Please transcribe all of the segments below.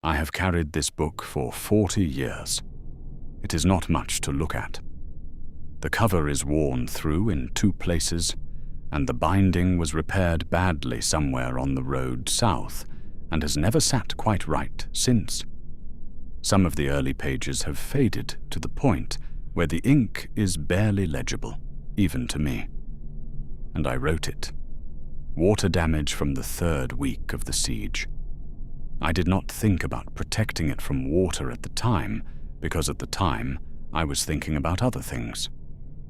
I have carried this book for 40 years. It is not much to look at. The cover is worn through in 2 places, and the binding was repaired badly somewhere on the road south, and has never sat quite right since. Some of the early pages have faded to the point where the ink is barely legible, even to me. And I wrote it. Water damage from the 3rd week of the siege. I did not think about protecting it from water at the time, because at the time I was thinking about other things.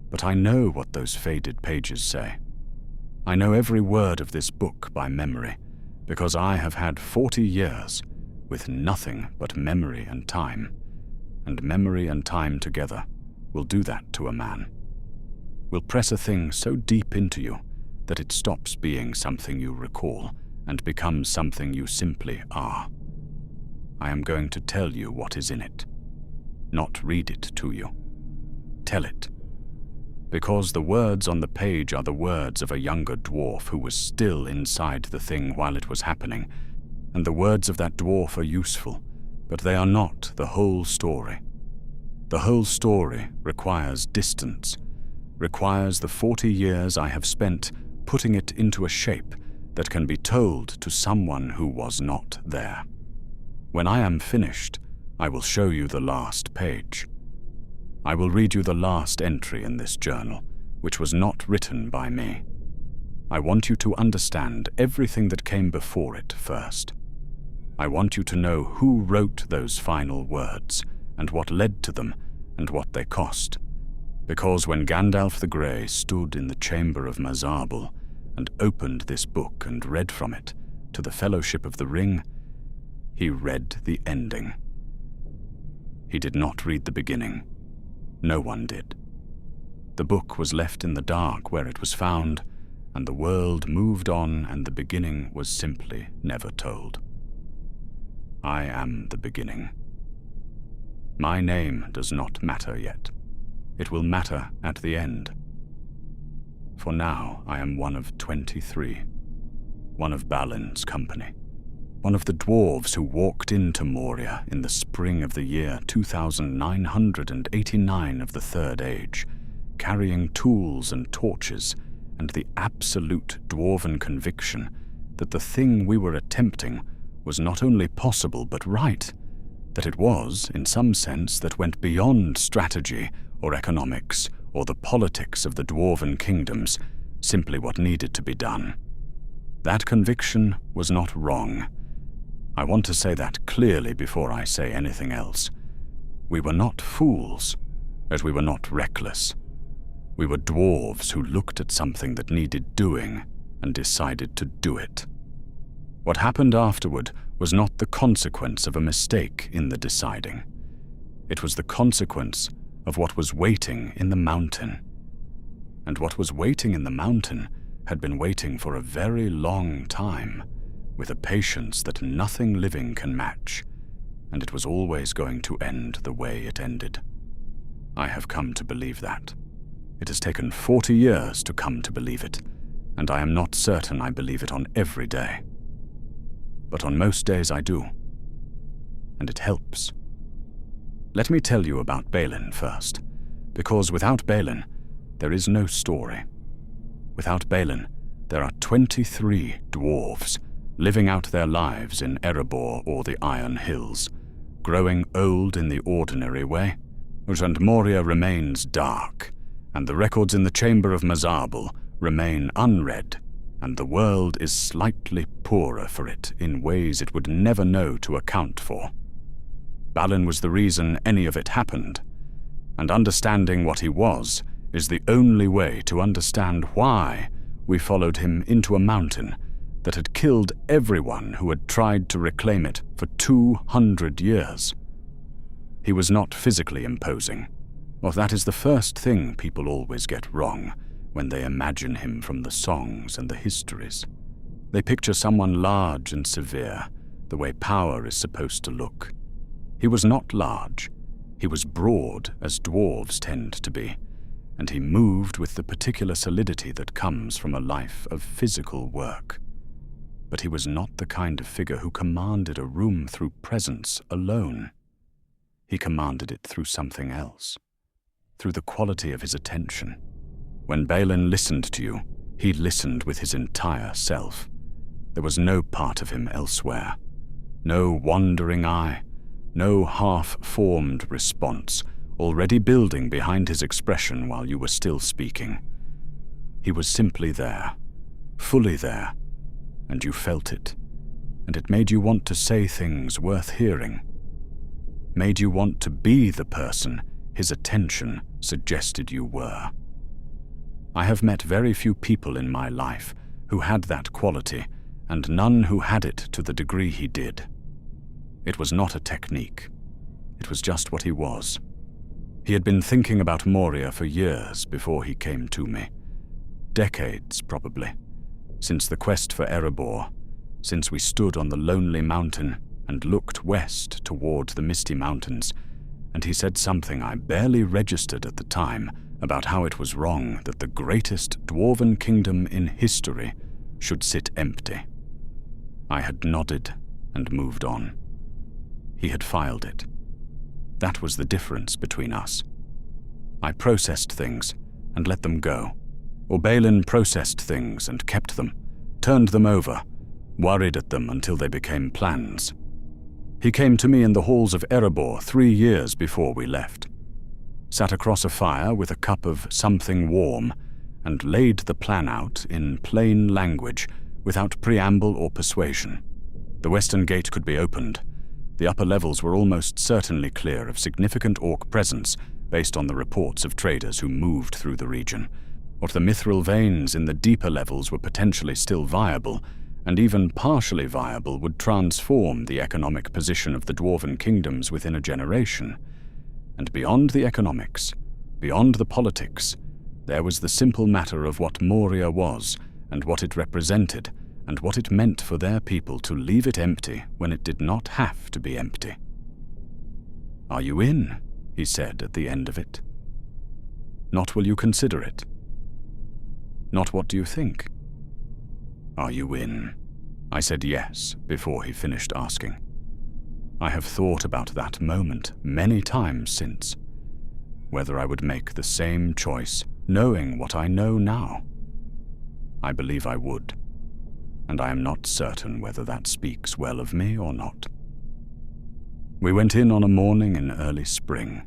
But I know what those faded pages say. I know every word of this book by memory, because I have had 40 years with nothing but memory and time, and memory and time together will do that to a man. Will press a thing so deep into you that it stops being something you recall and becomes something you simply are. I am going to tell you what is in it, not read it to you. Tell it. Because the words on the page are the words of a younger dwarf who was still inside the thing while it was happening, and the words of that dwarf are useful, but they are not the whole story. The whole story requires distance, requires the 40 years I have spent putting it into a shape that can be told to someone who was not there. When I am finished, I will show you the last page. I will read you the last entry in this journal, which was not written by me. I want you to understand everything that came before it first. I want you to know who wrote those final words, and what led to them, and what they cost. Because when Gandalf the Grey stood in the chamber of Mazarbul and opened this book and read from it to the Fellowship of the Ring, he read the ending. He did not read the beginning. No one did. The book was left in the dark where it was found, and the world moved on, and the beginning was simply never told. I am the beginning. My name does not matter yet. It will matter at the end. For now, I am one of 23, one of Balin's company, one of the dwarves who walked into Moria in the spring of the year 2989 of the Third Age, carrying tools and torches, and the absolute dwarven conviction that the thing we were attempting was not only possible but right, that it was, in some sense, that went beyond strategy or economics or the politics of the dwarven kingdoms, simply what needed to be done. That conviction was not wrong. I want to say that clearly before I say anything else. We were not fools, as we were not reckless. We were dwarves who looked at something that needed doing and decided to do it. What happened afterward was not the consequence of a mistake in the deciding. It was the consequence of what was waiting in the mountain. And what was waiting in the mountain had been waiting for a very long time, with a patience that nothing living can match, and it was always going to end the way it ended. I have come to believe that. It has taken 40 years to come to believe it, and I am not certain I believe it on every day. But on most days I do, and it helps. Let me tell you about Balin first, because without Balin, there is no story. Without Balin, there are 23 dwarves living out their lives in Erebor or the Iron Hills, growing old in the ordinary way, and Moria remains dark, and the records in the chamber of Mazarbul remain unread, and the world is slightly poorer for it in ways it would never know to account for. Balin was the reason any of it happened, and understanding what he was is the only way to understand why we followed him into a mountain that had killed everyone who had tried to reclaim it for 200 years. He was not physically imposing, or that is the first thing people always get wrong when they imagine him from the songs and the histories. They picture someone large and severe, the way power is supposed to look. He was not large. He was broad, as dwarves tend to be, and he moved with the particular solidity that comes from a life of physical work. but he was not the kind of figure who commanded a room through presence alone. He commanded it through something else, through the quality of his attention. When Balin listened to you, he listened with his entire self. There was no part of him elsewhere, no wandering eye, no half-formed response, already building behind his expression while you were still speaking. He was simply there, fully there, and you felt it, and it made you want to say things worth hearing, made you want to be the person his attention suggested you were. I have met very few people in my life who had that quality, and none who had it to the degree he did. It was not a technique. It was just what he was. He had been thinking about Moria for years before he came to me. Decades, probably, since the quest for Erebor, since we stood on the lonely mountain and looked west toward the misty mountains, and he said something I barely registered at the time about how it was wrong that the greatest dwarven kingdom in history should sit empty. I had nodded and moved on. He had filed it. That was the difference between us. I processed things and let them go, or Balin processed things and kept them, turned them over, worried at them until they became plans. He came to me in the halls of Erebor 3 years before we left, sat across a fire with a cup of something warm, and laid the plan out in plain language without preamble or persuasion. The western gate could be opened. The upper levels were almost certainly clear of significant orc presence based on the reports of traders who moved through the region. But the mithril veins in the deeper levels were potentially still viable, and even partially viable would transform the economic position of the dwarven kingdoms within a generation. And beyond the economics, beyond the politics, there was the simple matter of what Moria was, and what it represented, and what it meant for their people to leave it empty when it did not have to be empty. "Are you in?" he said at the end of it. "Not will you consider it? Not what do you think? Are you in?" I said yes before he finished asking. I have thought about that moment many times since, whether I would make the same choice knowing what I know now. I believe I would, and I am not certain whether that speaks well of me or not. We went in on a morning in early spring.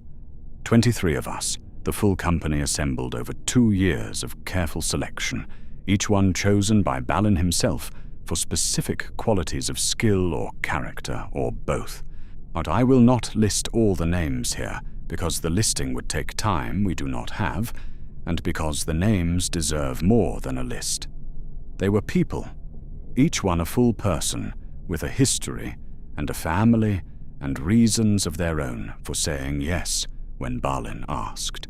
23 of us, the full company assembled over 2 years of careful selection, each one chosen by Balin himself for specific qualities of skill or character, or both. But I will not list all the names here, because the listing would take time we do not have, and because the names deserve more than a list. They were people, each one a full person, with a history and a family and reasons of their own for saying yes when Balin asked.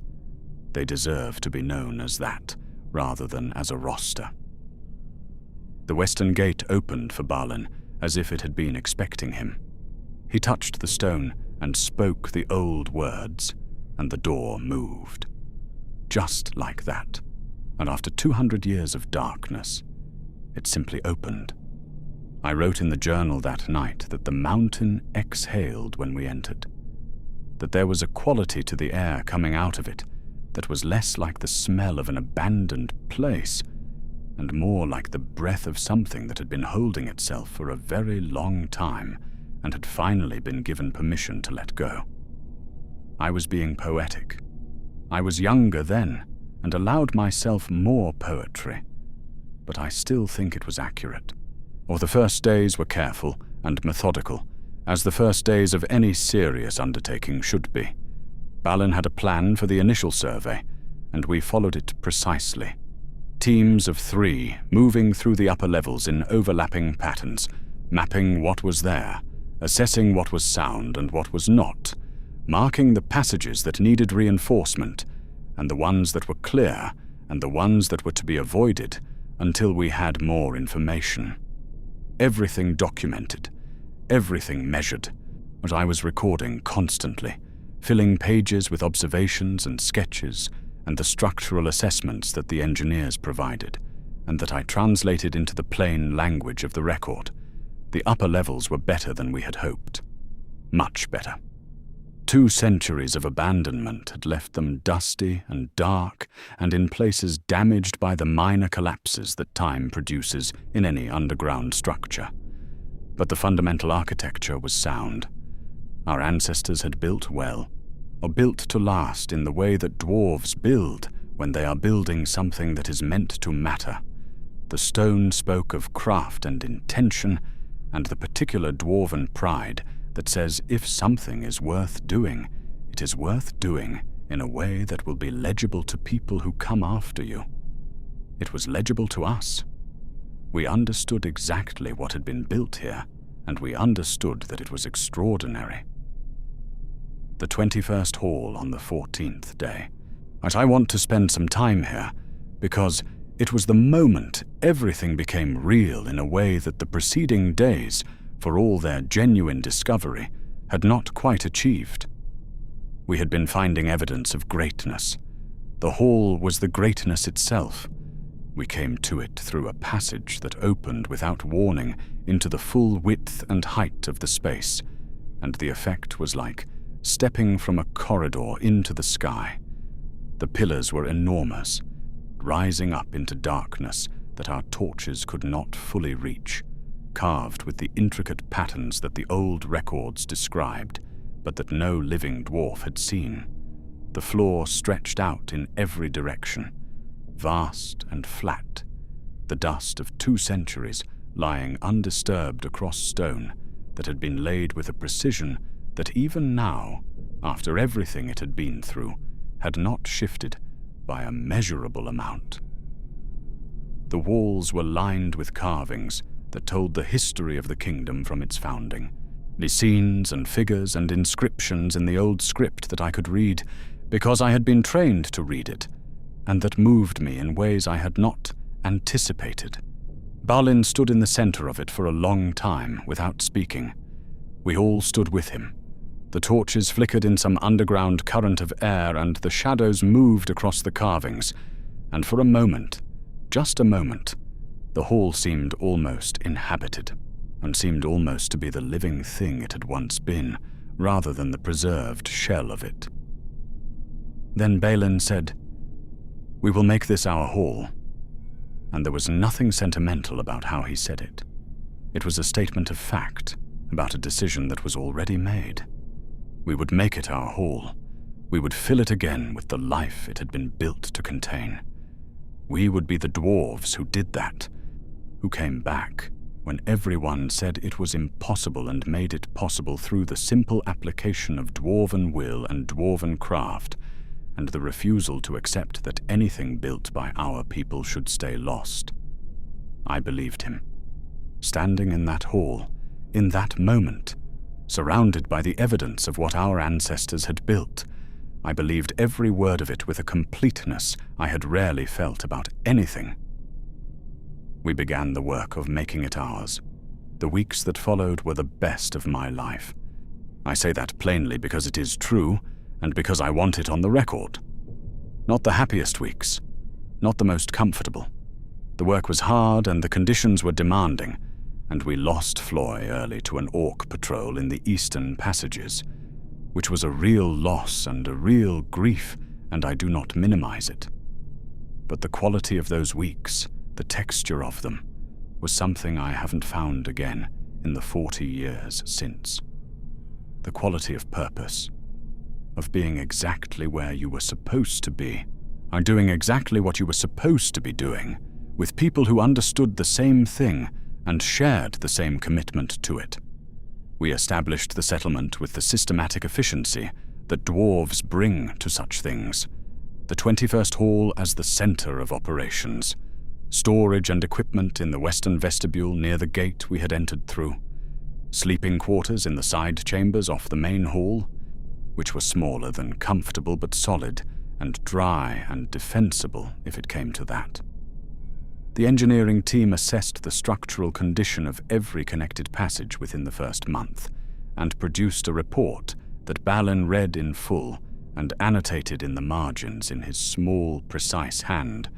They deserve to be known as that, rather than as a roster. The western gate opened for Balin as if it had been expecting him. He touched the stone and spoke the old words, and the door moved. Just like that, and after 200 years of darkness, it simply opened. I wrote in the journal that night that the mountain exhaled when we entered, that there was a quality to the air coming out of it that was less like the smell of an abandoned place and more like the breath of something that had been holding itself for a very long time and had finally been given permission to let go. I was being poetic. I was younger then and allowed myself more poetry, but I still think it was accurate. Or the first days were careful and methodical, as the first days of any serious undertaking should be. Balin had a plan for the initial survey, and we followed it precisely. Teams of 3 moving through the upper levels in overlapping patterns, mapping what was there, assessing what was sound and what was not, marking the passages that needed reinforcement, and the ones that were clear, and the ones that were to be avoided, until we had more information. Everything documented, everything measured, but I was recording constantly, filling pages with observations and sketches and the structural assessments that the engineers provided, and that I translated into the plain language of the record. The upper levels were better than we had hoped. Much better. 2 centuries of abandonment had left them dusty and dark, and in places damaged by the minor collapses that time produces in any underground structure. But the fundamental architecture was sound. Our ancestors had built well, or built to last in the way that dwarves build when they are building something that is meant to matter. The stone spoke of craft and intention, and the particular dwarven pride that says if something is worth doing, it is worth doing in a way that will be legible to people who come after you. It was legible to us. We understood exactly what had been built here, and we understood that it was extraordinary. The 21st hall on the 14th day. But I want to spend some time here, because it was the moment everything became real in a way that the preceding days, for all their genuine discovery, had not quite achieved. We had been finding evidence of greatness. The hall was the greatness itself. We came to it through a passage that opened without warning into the full width and height of the space, and the effect was like stepping from a corridor into the sky. The pillars were enormous, rising up into darkness that our torches could not fully reach, carved with the intricate patterns that the old records described, but that no living dwarf had seen. The floor stretched out in every direction, vast and flat, the dust of 2 centuries lying undisturbed across stone that had been laid with a precision that even now, after everything it had been through, had not shifted by a measurable amount. The walls were lined with carvings that told the history of the kingdom from its founding, the scenes and figures and inscriptions in the old script that I could read because I had been trained to read it, and that moved me in ways I had not anticipated. Balin stood in the center of it for a long time without speaking. We all stood with him. The torches flickered in some underground current of air, and the shadows moved across the carvings, and for a moment, just a moment, the hall seemed almost inhabited, and seemed almost to be the living thing it had once been, rather than the preserved shell of it. Then Balin said, "We will make this our hall." And there was nothing sentimental about how he said it. It was a statement of fact about a decision that was already made. We would make it our hall. We would fill it again with the life it had been built to contain. We would be the dwarves who did that, who came back when everyone said it was impossible and made it possible through the simple application of dwarven will and dwarven craft, and the refusal to accept that anything built by our people should stay lost. I believed him. Standing in that hall, in that moment, surrounded by the evidence of what our ancestors had built, I believed every word of it with a completeness I had rarely felt about anything. We began the work of making it ours. The weeks that followed were the best of my life. I say that plainly because it is true, and because I want it on the record. Not the happiest weeks, not the most comfortable. The work was hard and the conditions were demanding, and we lost Floyd early to an orc patrol in the eastern passages, which was a real loss and a real grief, and I do not minimize it. But the quality of those weeks, the texture of them, was something I haven't found again in the 40 years since. The quality of purpose, of being exactly where you were supposed to be, and doing exactly what you were supposed to be doing, with people who understood the same thing and shared the same commitment to it. We established the settlement with the systematic efficiency that dwarves bring to such things. The 21st Hall as the center of operations. Storage and equipment in the western vestibule near the gate we had entered through. Sleeping quarters in the side chambers off the main hall, which were smaller than comfortable but solid, and dry and defensible if it came to that. The engineering team assessed the structural condition of every connected passage within the first month, and produced a report that Balin read in full and annotated in the margins in his small, precise hand,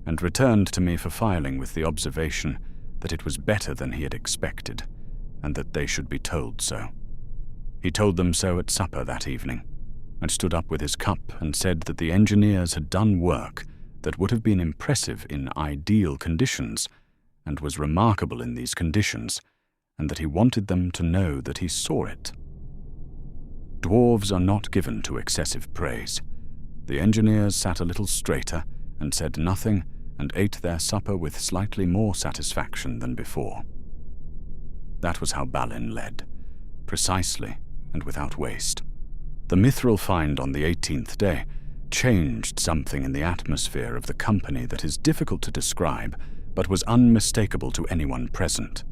and returned to me for filing with the observation that it was better than he had expected, and that they should be told so. He told them so at supper that evening, and stood up with his cup and said that the engineers had done work that would have been impressive in ideal conditions, and was remarkable in these conditions, and that he wanted them to know that he saw it. Dwarves are not given to excessive praise. The engineers sat a little straighter and said nothing, and ate their supper with slightly more satisfaction than before. That was how Balin led, precisely and without waste. The mithril find on the 18th day changed something in the atmosphere of the company that is difficult to describe, but was unmistakable to anyone present.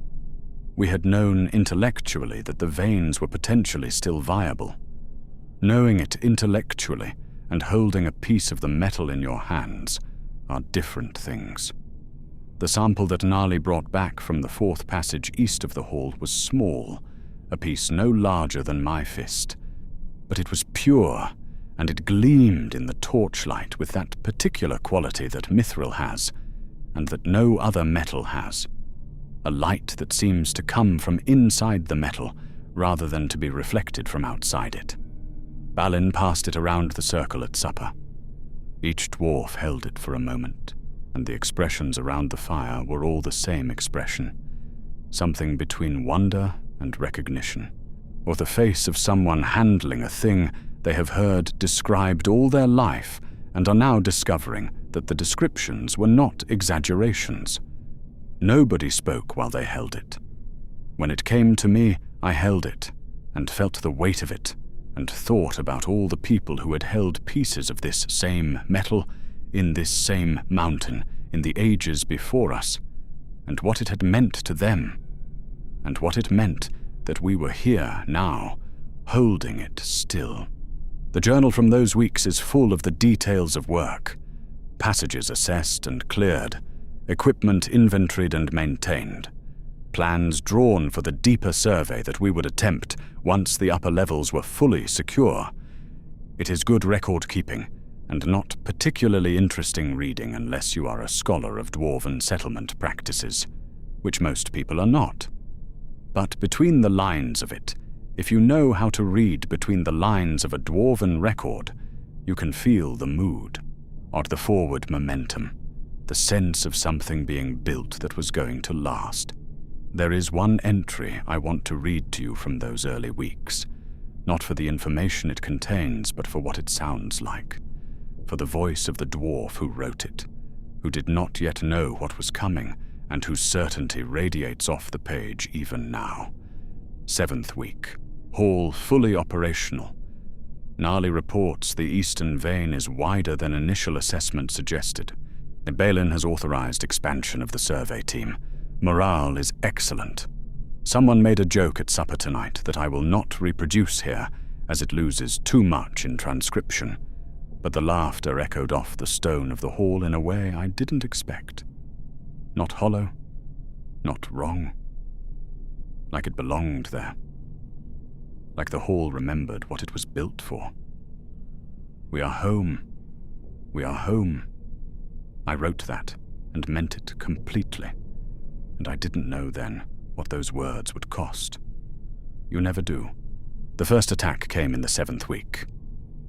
We had known intellectually that the veins were potentially still viable. Knowing it intellectually and holding a piece of the metal in your hands are different things. The sample that Nali brought back from the fourth passage east of the hall was small, a piece no larger than my fist, but it was pure, and it gleamed in the torchlight with that particular quality that mithril has, and that no other metal has. A light that seems to come from inside the metal rather than to be reflected from outside it. Balin passed it around the circle at supper. Each dwarf held it for a moment, and the expressions around the fire were all the same expression, something between wonder and recognition, or the face of someone handling a thing they have heard described all their life and are now discovering that the descriptions were not exaggerations. Nobody spoke while they held it. When it came to me, I held it, and felt the weight of it, and thought about all the people who had held pieces of this same metal in this same mountain in the ages before us, and what it had meant to them, and what it meant that we were here now, holding it still. The journal from those weeks is full of the details of work, passages assessed and cleared, equipment inventoried and maintained, plans drawn for the deeper survey that we would attempt once the upper levels were fully secure. It is good record-keeping, and not particularly interesting reading unless you are a scholar of dwarven settlement practices, which most people are not. But between the lines of it, if you know how to read between the lines of a dwarven record, you can feel the mood, or the forward momentum, the sense of something being built that was going to last. There is one entry I want to read to you from those early weeks, not for the information it contains, but for what it sounds like, for the voice of the dwarf who wrote it, who did not yet know what was coming, and whose certainty radiates off the page even now. 7th week. Hall fully operational. Nali reports the eastern vein is wider than initial assessment suggested. Balin has authorized expansion of the survey team. Morale is excellent. Someone made a joke at supper tonight that I will not reproduce here, as it loses too much in transcription, but the laughter echoed off the stone of the hall in a way I didn't expect. Not hollow, not wrong. Like it belonged there. Like the hall remembered what it was built for. We are home. We are home. I wrote that and meant it completely, and I didn't know then what those words would cost. You never do. The first attack came in the 7th week.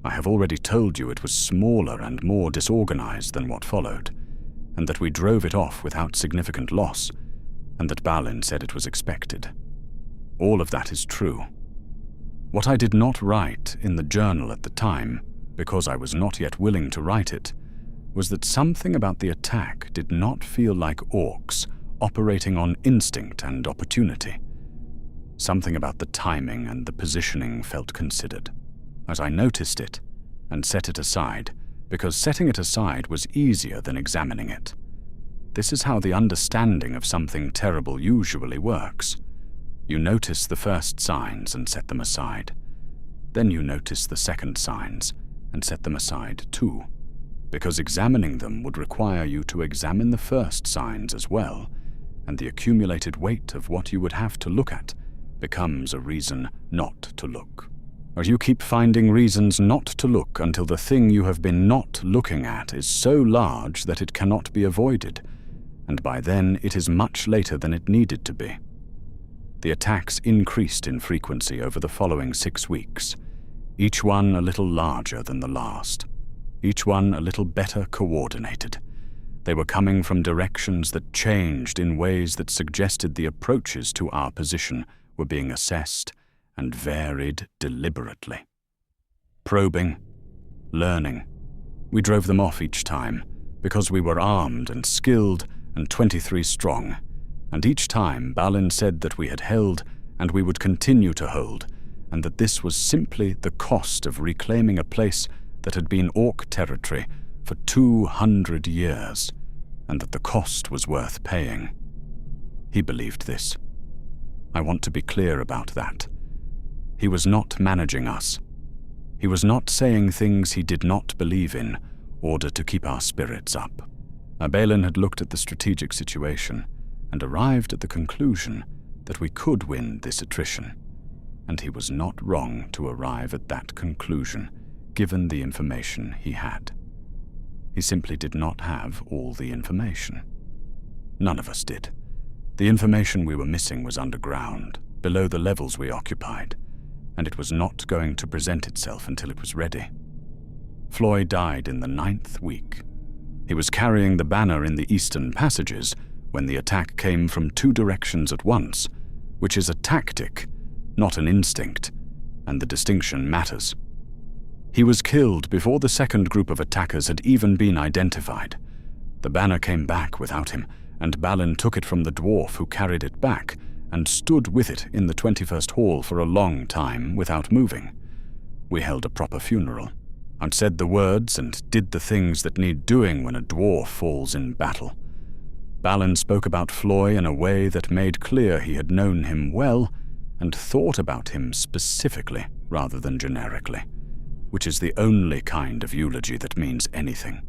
I have already told you it was smaller and more disorganized than what followed, and that we drove it off without significant loss, and that Balin said it was expected. All of that is true. What I did not write in the journal at the time, because I was not yet willing to write it, was that something about the attack did not feel like orcs operating on instinct and opportunity. Something about the timing and the positioning felt considered, as I noticed it and set it aside, because setting it aside was easier than examining it. This is how the understanding of something terrible usually works. You notice the first signs and set them aside. Then you notice the second signs and set them aside too, because examining them would require you to examine the first signs as well, and the accumulated weight of what you would have to look at becomes a reason not to look. Or you keep finding reasons not to look until the thing you have been not looking at is so large that it cannot be avoided, and by then it is much later than it needed to be. The attacks increased in frequency over the following 6 weeks, each one a little larger than the last, each one a little better coordinated. They were coming from directions that changed in ways that suggested the approaches to our position were being assessed and varied deliberately. Probing, learning, we drove them off each time because we were armed and skilled and 23 strong, and each time Balin said that we had held and we would continue to hold, and that this was simply the cost of reclaiming a place that had been Orc territory for 200 years, and that the cost was worth paying. He believed this. I want to be clear about that. He was not managing us. He was not saying things he did not believe in, order to keep our spirits up. Balin had looked at the strategic situation and arrived at the conclusion that we could win this attrition, and he was not wrong to arrive at that conclusion, given the information he had. He simply did not have all the information. None of us did. The information we were missing was underground, below the levels we occupied, and it was not going to present itself until it was ready. Floyd died in the 9th week. He was carrying the banner in the eastern passages when the attack came from 2 directions at once, which is a tactic, not an instinct, and the distinction matters. He was killed before the second group of attackers had even been identified. The banner came back without him, and Balin took it from the dwarf who carried it back and stood with it in the 21st hall for a long time without moving. We held a proper funeral, and said the words and did the things that need doing when a dwarf falls in battle. Balin spoke about Floyd in a way that made clear he had known him well and thought about him specifically rather than generically, which is the only kind of eulogy that means anything.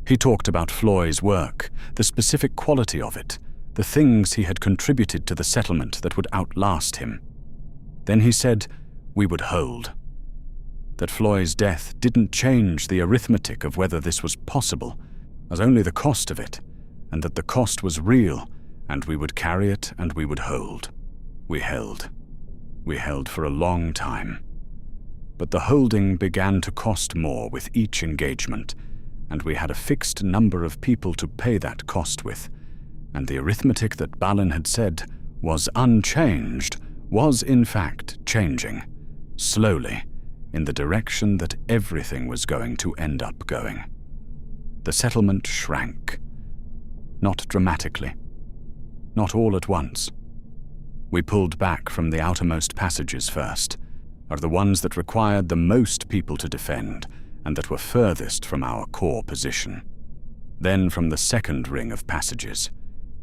He talked about Floyd's work, the specific quality of it, the things he had contributed to the settlement that would outlast him. Then he said we would hold. That Floyd's death didn't change the arithmetic of whether this was possible, as only the cost of it, and that the cost was real, and we would carry it and we would hold. We held. We held for a long time. But the holding began to cost more with each engagement, and we had a fixed number of people to pay that cost with, and the arithmetic that Balin had said was unchanged was in fact changing, slowly, in the direction that everything was going to end up going. The settlement shrank. Not dramatically. Not all at once. We pulled back from the outermost passages first, or the ones that required the most people to defend and that were furthest from our core position. Then from the second ring of passages.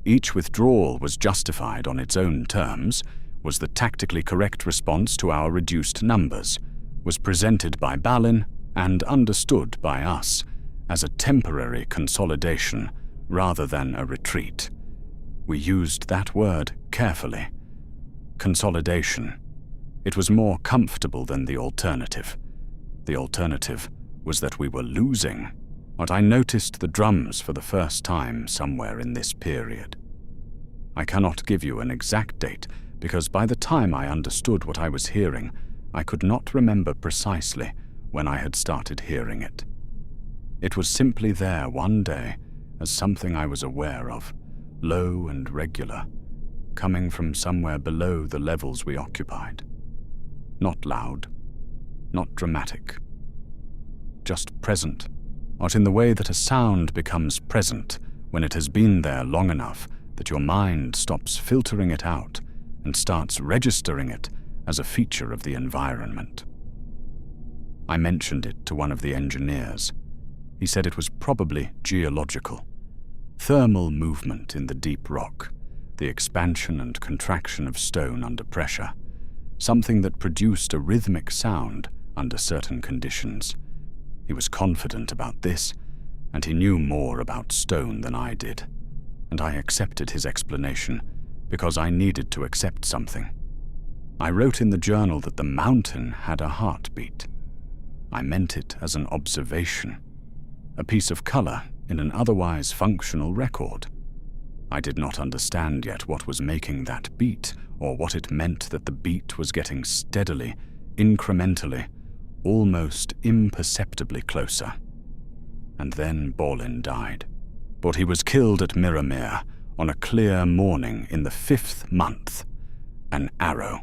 Each withdrawal was justified on its own terms, was the tactically correct response to our reduced numbers, was presented by Balin and understood by us as a temporary consolidation rather than a retreat. We used that word carefully. Consolidation. It was more comfortable than the alternative. The alternative was that we were losing. But I noticed the drums for the first time somewhere in this period. I cannot give you an exact date because by the time I understood what I was hearing, I could not remember precisely when I had started hearing it. It was simply there one day as something I was aware of, low and regular, coming from somewhere below the levels we occupied. Not loud, not dramatic, just present, not in the way that a sound becomes present when it has been there long enough that your mind stops filtering it out and starts registering it as a feature of the environment. I mentioned it to one of the engineers. He said it was probably geological. Thermal movement in the deep rock, the expansion and contraction of stone under pressure, something that produced a rhythmic sound under certain conditions. He was confident about this, and he knew more about stone than I did, and I accepted his explanation because I needed to accept something. I wrote in the journal that the mountain had a heartbeat. I meant it as an observation, a piece of color in an otherwise functional record. I did not understand yet what was making that beat, or what it meant that the beat was getting steadily, incrementally, almost imperceptibly closer. And then Balin died. But he was killed at Miramir on a clear morning in the 5th month. An arrow.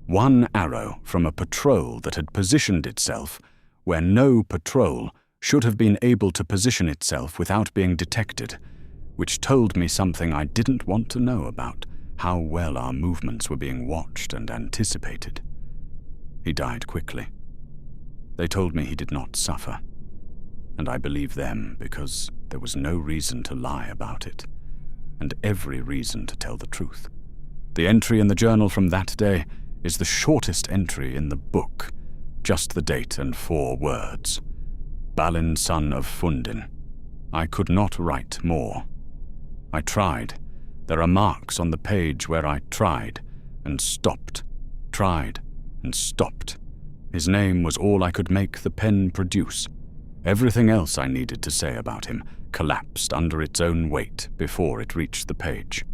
One arrow from a patrol that had positioned itself where no patrol should have been able to position itself without being detected, which told me something I didn't want to know about how well our movements were being watched and anticipated. He died quickly. They told me he did not suffer, and I believe them because there was no reason to lie about it, and every reason to tell the truth. The entry in the journal from that day is the shortest entry in the book, just the date and 4 words. Balin, son of Fundin. I could not write more. I tried. There are marks on the page where I tried and stopped, tried and stopped. His name was all I could make the pen produce. Everything else I needed to say about him collapsed under its own weight before it reached the page.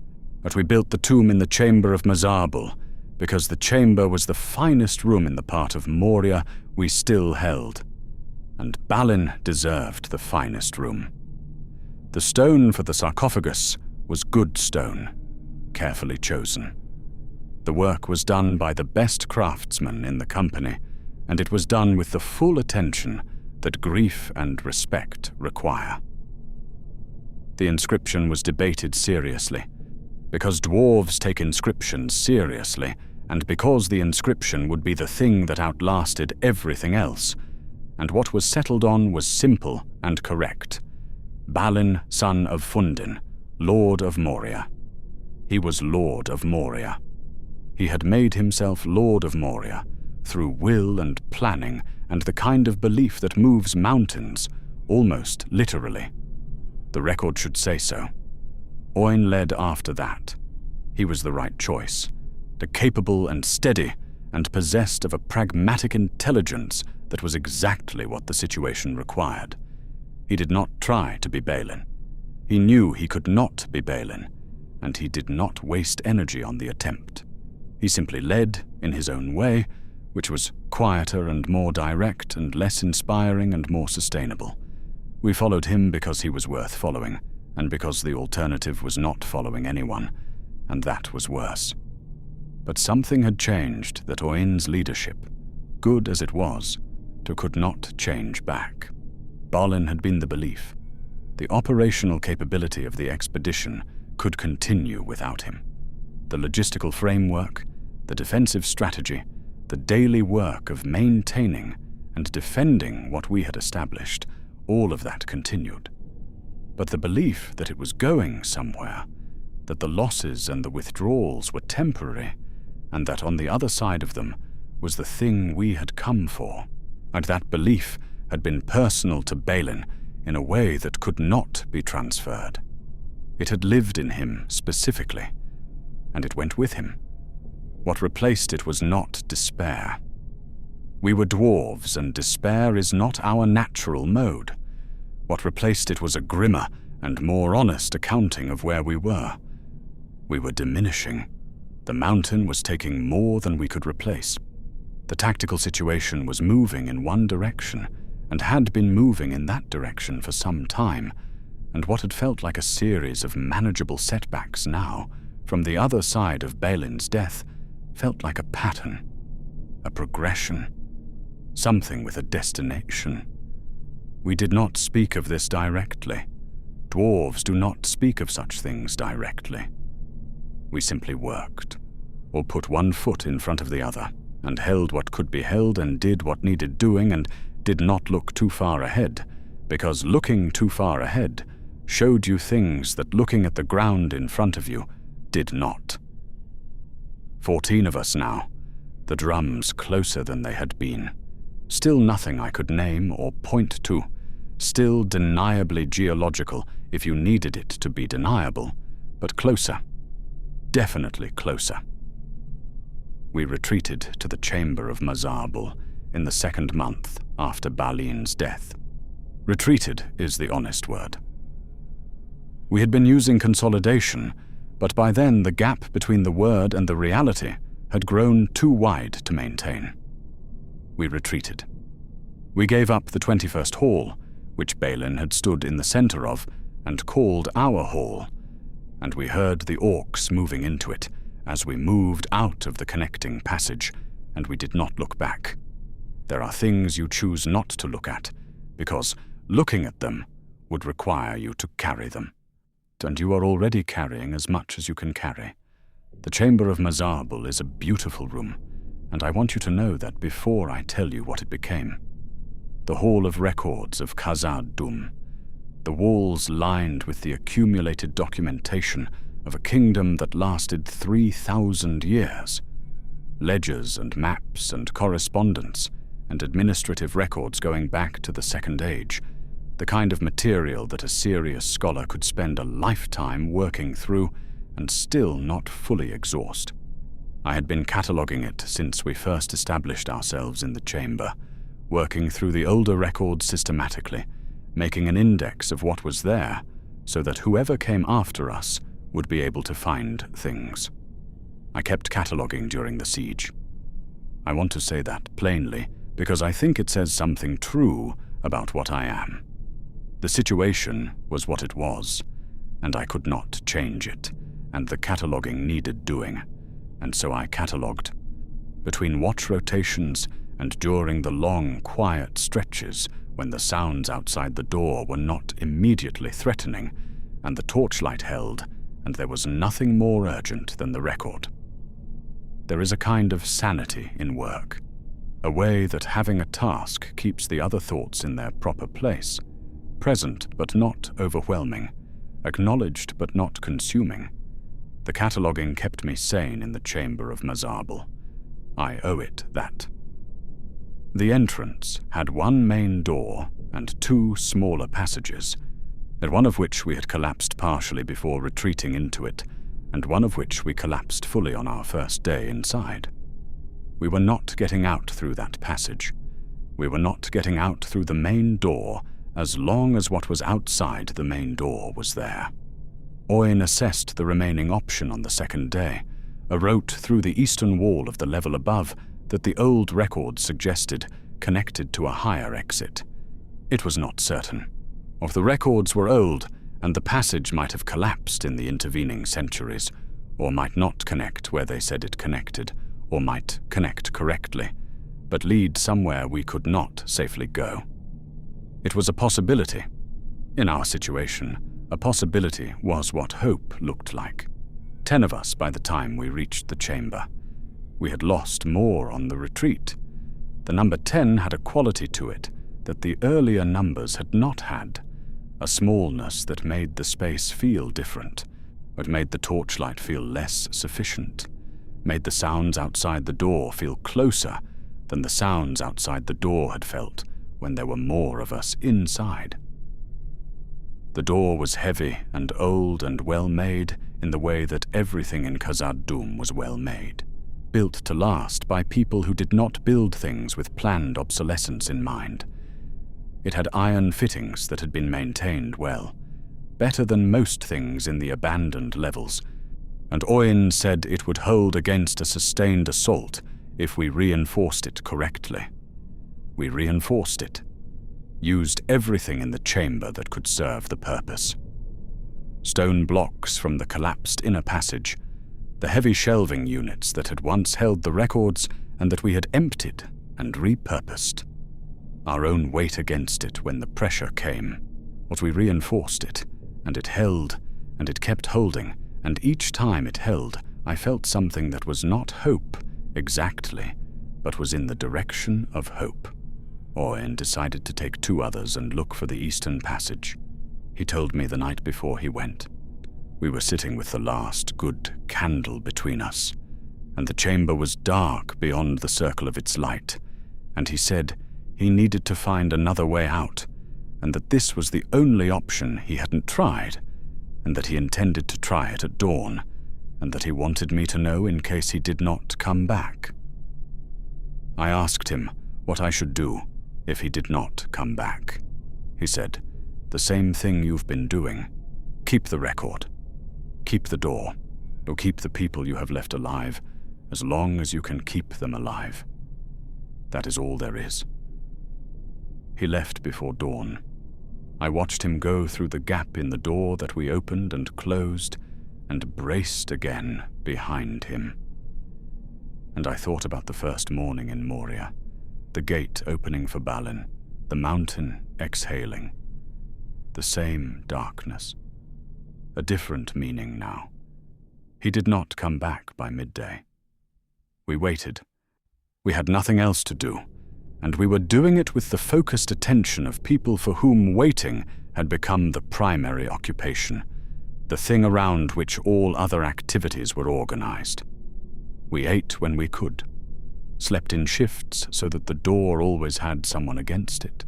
But we built the tomb in the chamber of Mazarbul, because the chamber was the finest room in the part of Moria we still held, and Balin deserved the finest room. The stone for the sarcophagus was good stone, carefully chosen. The work was done by the best craftsmen in the company, and it was done with the full attention that grief and respect require. The inscription was debated seriously, because dwarves take inscriptions seriously, and because the inscription would be the thing that outlasted everything else, and what was settled on was simple and correct. Balin, son of Fundin, Lord of Moria. He was Lord of Moria. He had made himself Lord of Moria through will and planning and the kind of belief that moves mountains, almost literally. The record should say so. Oin led after that. He was the right choice, capable and steady, and possessed of a pragmatic intelligence that was exactly what the situation required. He did not try to be Balin. He knew he could not be Balin, and he did not waste energy on the attempt. He simply led in his own way, which was quieter and more direct and less inspiring and more sustainable. We followed him because he was worth following, and because the alternative was not following anyone, and that was worse. But something had changed that Oin's leadership, good as it was, could not change back. Balin had been the belief. The operational capability of the expedition could continue without him. The logistical framework, the defensive strategy, the daily work of maintaining and defending what we had established, all of that continued. But the belief that it was going somewhere, that the losses and the withdrawals were temporary, and that on the other side of them was the thing we had come for, and that belief had been personal to Balin in a way that could not be transferred. It had lived in him specifically, and it went with him. What replaced it was not despair. We were dwarves, and despair is not our natural mode. What replaced it was a grimmer and more honest accounting of where we were. We were diminishing. The mountain was taking more than we could replace. The tactical situation was moving in one direction, and had been moving in that direction for some time, and what had felt like a series of manageable setbacks now, from the other side of Balin's death, felt like a pattern, a progression, something with a destination. We did not speak of this directly. Dwarves do not speak of such things directly. We simply worked, or put one foot in front of the other, and held what could be held and did what needed doing and did not look too far ahead, because looking too far ahead showed you things that looking at the ground in front of you did not. 14 of us now, the drums closer than they had been. Still nothing I could name or point to, still deniably geological if you needed it to be deniable, but closer, definitely closer. We retreated to the chamber of Mazarbul in the 2nd month after Balin's death. Retreated is the honest word. We had been using consolidation, but by then the gap between the word and the reality had grown too wide to maintain. We retreated. We gave up the 21st hall, which Balin had stood in the center of and called our hall, and we heard the orcs moving into it as we moved out of the connecting passage, and we did not look back. There are things you choose not to look at, because looking at them would require you to carry them. And you are already carrying as much as you can carry. The Chamber of Mazarbul is a beautiful room, and I want you to know that before I tell you what it became. The Hall of Records of Khazad-dûm, the walls lined with the accumulated documentation of a kingdom that lasted 3,000 years. Ledgers and maps and correspondence and administrative records going back to the Second Age, the kind of material that a serious scholar could spend a lifetime working through and still not fully exhaust. I had been cataloguing it since we first established ourselves in the chamber, working through the older records systematically, making an index of what was there so that whoever came after us would be able to find things. I kept cataloguing during the siege. I want to say that plainly because I think it says something true about what I am. The situation was what it was, and I could not change it, and the cataloguing needed doing, and so I catalogued. Between watch rotations and during the long, quiet stretches when the sounds outside the door were not immediately threatening, and the torchlight held, and there was nothing more urgent than the record. There is a kind of sanity in work, a way that having a task keeps the other thoughts in their proper place, present but not overwhelming, acknowledged but not consuming. The cataloguing kept me sane in the chamber of Mazarbul. I owe it that. The entrance had one main door and 2 smaller passages, at one of which we had collapsed partially before retreating into it, and one of which we collapsed fully on our first day inside. We were not getting out through that passage. We were not getting out through the main door as long as what was outside the main door was there. Oin assessed the remaining option on the 2nd day, wrote through the eastern wall of the level above that the old records suggested connected to a higher exit. It was not certain. Or the records were old, and the passage might have collapsed in the intervening centuries, or might not connect where they said it connected, or might connect correctly, but lead somewhere we could not safely go. It was a possibility. In our situation, a possibility was what hope looked like. 10 of us by the time we reached the chamber. We had lost more on the retreat. The number 10 had a quality to it that the earlier numbers had not had, a smallness that made the space feel different, but made the torchlight feel less sufficient, made the sounds outside the door feel closer than the sounds outside the door had felt when there were more of us inside. The door was heavy and old and well-made in the way that everything in Khazad-dûm was well-made, built to last by people who did not build things with planned obsolescence in mind. It had iron fittings that had been maintained well, better than most things in the abandoned levels, and Oin said it would hold against a sustained assault if we reinforced it correctly. We reinforced it, used everything in the chamber that could serve the purpose. Stone blocks from the collapsed inner passage, the heavy shelving units that had once held the records and that we had emptied and repurposed. Our own weight against it when the pressure came, but we reinforced it, and it held, and it kept holding, and each time it held, I felt something that was not hope exactly, but was in the direction of hope. Oin decided to take 2 others and look for the eastern passage. He told me the night before he went. We were sitting with the last good candle between us, and the chamber was dark beyond the circle of its light, and he said he needed to find another way out, and that this was the only option he hadn't tried, and that he intended to try it at dawn, and that he wanted me to know in case he did not come back. I asked him what I should do if he did not come back. He said, "The same thing you've been doing. Keep the record. Keep the door, or keep the people you have left alive, as long as you can keep them alive. That is all there is." He left before dawn. I watched him go through the gap in the door that we opened and closed, and braced again behind him. And I thought about the first morning in Moria, the gate opening for Balin, the mountain exhaling. The same darkness. A different meaning now. He did not come back by midday. We waited. We had nothing else to do, and we were doing it with the focused attention of people for whom waiting had become the primary occupation, the thing around which all other activities were organized. We ate when we could, slept in shifts so that the door always had someone against it,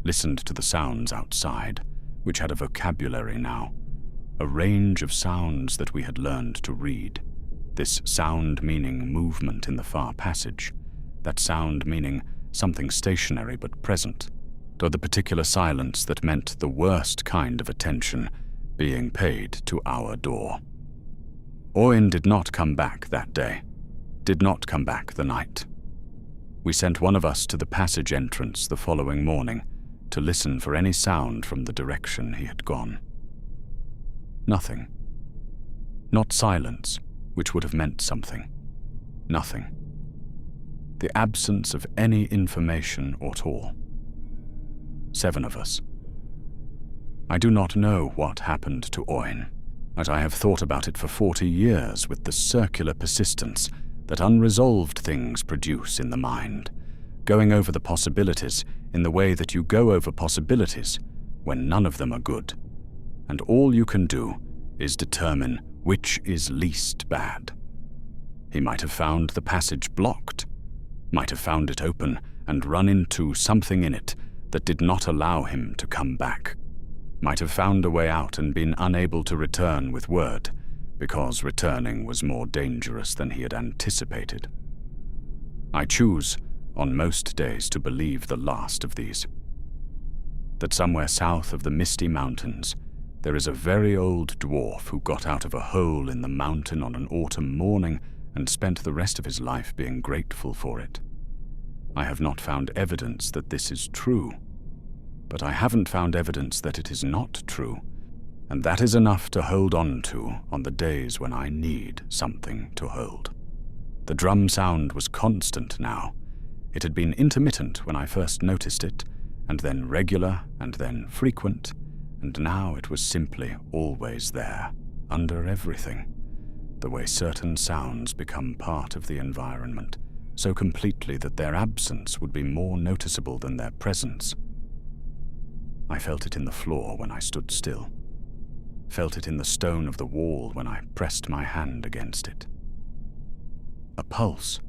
listened to the sounds outside, which had a vocabulary now, a range of sounds that we had learned to read, this sound meaning movement in the far passage, that sound meaning something stationary but present, or the particular silence that meant the worst kind of attention being paid to our door. Owen did not come back that day, did not come back the night. We sent one of us to the passage entrance the following morning to listen for any sound from the direction he had gone. Nothing. Not silence, which would have meant something. Nothing. The absence of any information at all. 7 of us. I do not know what happened to Owen, but I have thought about it for 40 years with the circular persistence that unresolved things produce in the mind, going over the possibilities in the way that you go over possibilities when none of them are good, and all you can do is determine which is least bad. He might have found the passage blocked, might have found it open and run into something in it that did not allow him to come back, might have found a way out and been unable to return with word, because returning was more dangerous than he had anticipated. I choose, on most days, to believe the last of these. That somewhere south of the misty mountains, there is a very old dwarf who got out of a hole in the mountain on an autumn morning and spent the rest of his life being grateful for it. I have not found evidence that this is true, but I haven't found evidence that it is not true, and that is enough to hold on to on the days when I need something to hold. The drum sound was constant now. It had been intermittent when I first noticed it, and then regular, and then frequent, and now it was simply always there, under everything, the way certain sounds become part of the environment, so completely that their absence would be more noticeable than their presence. I felt it in the floor when I stood still, felt it in the stone of the wall when I pressed my hand against it. A pulse,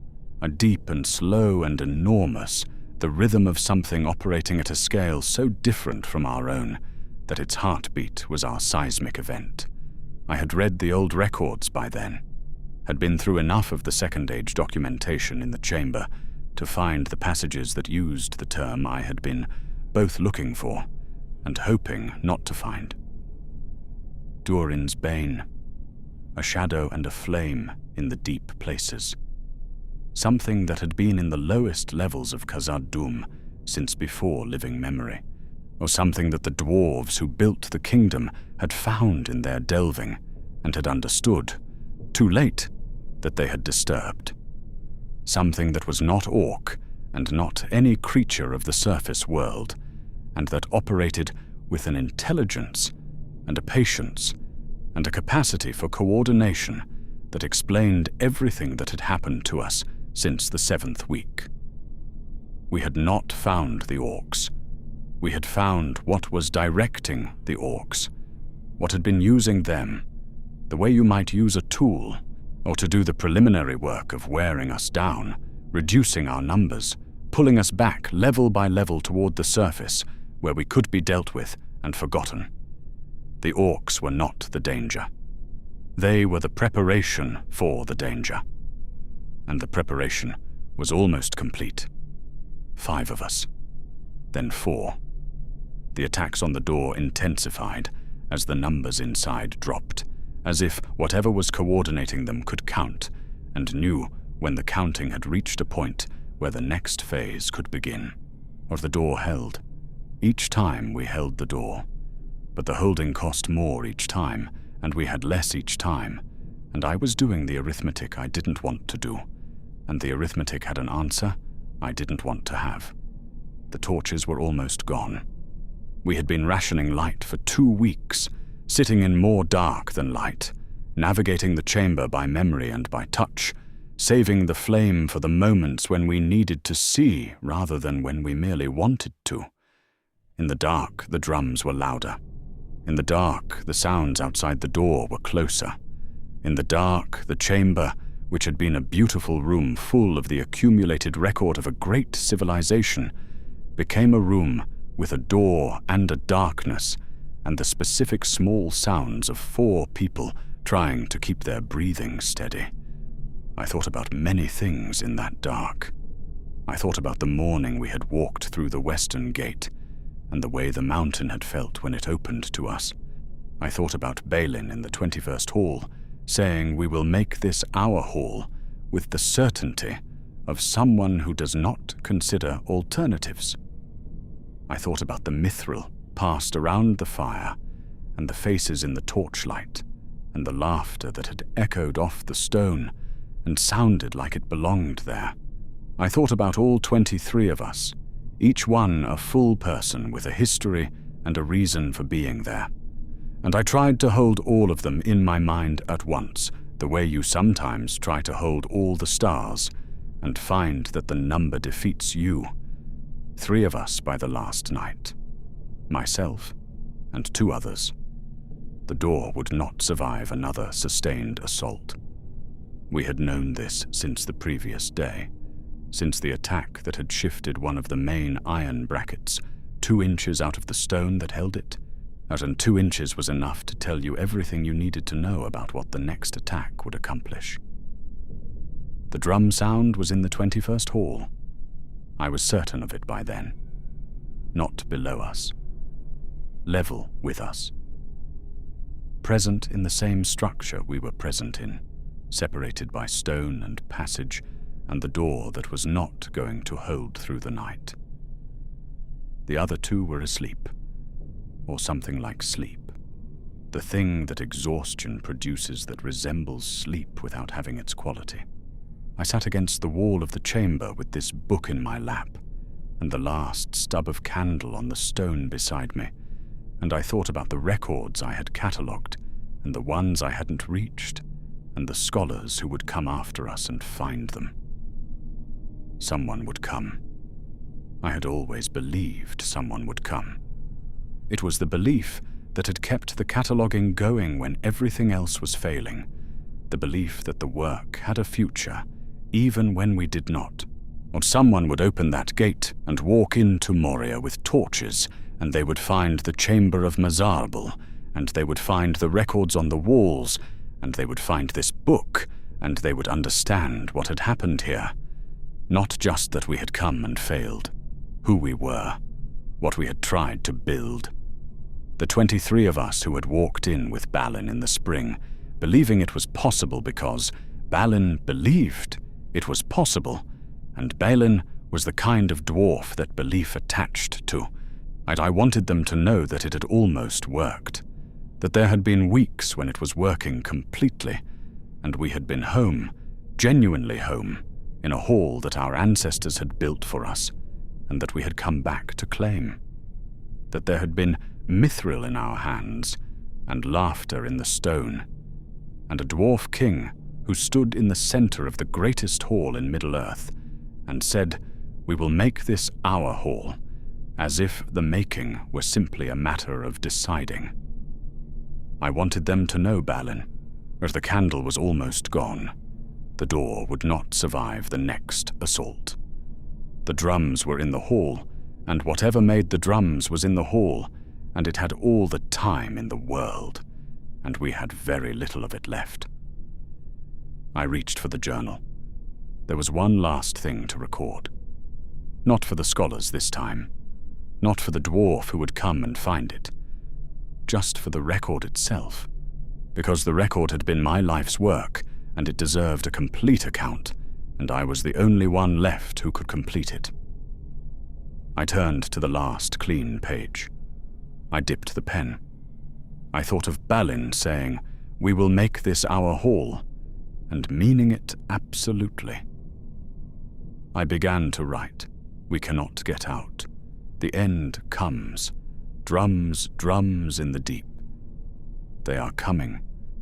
a deep and slow and enormous, the rhythm of something operating at a scale so different from our own that its heartbeat was our seismic event. I had read the old records by then, had been through enough of the Second Age documentation in the chamber to find the passages that used the term I had been both looking for and hoping not to find. Duran's bane, a shadow and a flame in the deep places. Something that had been in the lowest levels of Khazad-dûm since before living memory, or something that the dwarves who built the kingdom had found in their delving and had understood, too late, that they had disturbed. Something that was not orc and not any creature of the surface world, and that operated with an intelligence and a patience and a capacity for coordination that explained everything that had happened to us since the 7th week. We had not found the orcs. We had found what was directing the orcs, what had been using them, the way you might use a tool, or to do the preliminary work of wearing us down, reducing our numbers, pulling us back level by level toward the surface, where we could be dealt with and forgotten. The orcs were not the danger. They were the preparation for the danger. And the preparation was almost complete. 5 of us. Then 4. The attacks on the door intensified as the numbers inside dropped, as if whatever was coordinating them could count and knew when the counting had reached a point where the next phase could begin. Or the door held. Each time we held the door. But the holding cost more each time, and we had less each time, and I was doing the arithmetic I didn't want to do, and the arithmetic had an answer I didn't want to have. The torches were almost gone. We had been rationing light for 2 weeks, sitting in more dark than light, navigating the chamber by memory and by touch, saving the flame for the moments when we needed to see rather than when we merely wanted to. In the dark, the drums were louder. In the dark, the sounds outside the door were closer. In the dark, the chamber, which had been a beautiful room full of the accumulated record of a great civilization, became a room with a door and a darkness, and the specific small sounds of 4 people trying to keep their breathing steady. I thought about many things in that dark. I thought about the morning we had walked through the western gate, and the way the mountain had felt when it opened to us. I thought about Balin in the 21st Hall, saying we will make this our hall with the certainty of someone who does not consider alternatives. I thought about the mithril passed around the fire, and the faces in the torchlight, and the laughter that had echoed off the stone and sounded like it belonged there. I thought about all 23 of us, each one a full person with a history and a reason for being there. And I tried to hold all of them in my mind at once, the way you sometimes try to hold all the stars, and find that the number defeats you. 3 of us by the last night. Myself and 2 others. The door would not survive another sustained assault. We had known this since the previous day, since the attack that had shifted one of the main iron brackets 2 inches out of the stone that held it, and 2 inches was enough to tell you everything you needed to know about what the next attack would accomplish. The drum sound was in the 21st Hall. I was certain of it by then. Not below us. Level with us. Present in the same structure we were present in, separated by stone and passage, and the door that was not going to hold through the night. The other 2 were asleep, or something like sleep, the thing that exhaustion produces that resembles sleep without having its quality. I sat against the wall of the chamber with this book in my lap, and the last stub of candle on the stone beside me, and I thought about the records I had catalogued, and the ones I hadn't reached, and the scholars who would come after us and find them. Someone would come. I had always believed someone would come. It was the belief that had kept the cataloguing going when everything else was failing, the belief that the work had a future, even when we did not. Or someone would open that gate and walk into Moria with torches, and they would find the chamber of Mazarbul, and they would find the records on the walls, and they would find this book, and they would understand what had happened here. Not just that we had come and failed, who we were, what we had tried to build. The 23 of us who had walked in with Balin in the spring, believing it was possible because Balin believed it was possible, and Balin was the kind of dwarf that belief attached to, and I wanted them to know that it had almost worked, that there had been weeks when it was working completely, and we had been home, genuinely home, in a hall that our ancestors had built for us, and that we had come back to claim. That there had been mithril in our hands, and laughter in the stone, and a dwarf king who stood in the center of the greatest hall in Middle-earth, and said, "We will make this our hall," as if the making were simply a matter of deciding. I wanted them to know Balin, as the candle was almost gone. The door would not survive the next assault. The drums were in the hall, and whatever made the drums was in the hall, and it had all the time in the world. and we had very little of it left. I reached for the journal. There was one last thing to record. Not for the scholars this time. Not for the dwarf who would come and find it. Just for the record itself. Because the record had been my life's work, and it deserved a complete account, and I was the only one left who could complete it. I turned to the last clean page. I dipped the pen. I thought of Balin saying, "We will make this our hall," and meaning it absolutely. I began to write. We cannot get out. The end comes. Drums, drums in the deep. They are coming.